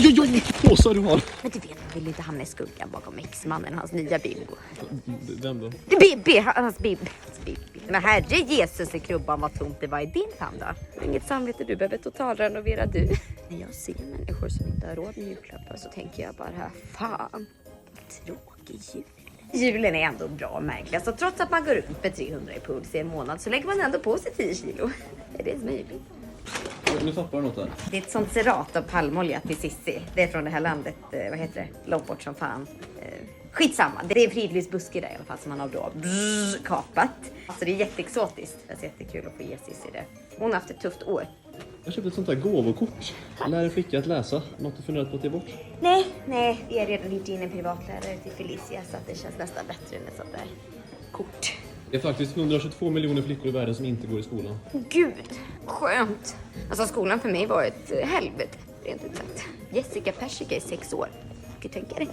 oj, påsar du har. Men du vet, man vill inte hamna i skuggan bakom exmannen, hans nya bingo. Vem då? Hans bib. Men herre Jesus, i krubban vad tomt det var i din famn då. Inget samvete, du behöver totalrenovera du. När jag ser människor som inte har råd med julklappar så tänker jag bara, fan, tråkig jul. Julen är ändå bra och märklig. Så trots att man går ut med 300 i puls i en månad så lägger man ändå på sig 10 kilo. Är det möjligt? Nu tappar du något där. Det är ett sånt serat av palmolja till Sissi. Det är från det här landet, vad heter det? Långt bort som fan. Skitsamma, det är en fridlysbuske där i alla fall som man har då kapat. Alltså det är jätteexotiskt. Det är jättekul att få ge Sissi det. Hon har haft ett tufft år. Jag köpte ett sånt här gåvokort. Lär en flicka att läsa. Något du funderat på att ge bort? Nej, vi har redan hyrt in en privatlärare till Felicia så att det känns nästan bättre än ett sånt där kort. Det är faktiskt 122 miljoner flickor i världen som inte går i skolan. Gud, skönt. Alltså skolan för mig var ett helvete, rent ut sagt. Jessica Persika är 6 år. Kan du tänka dig?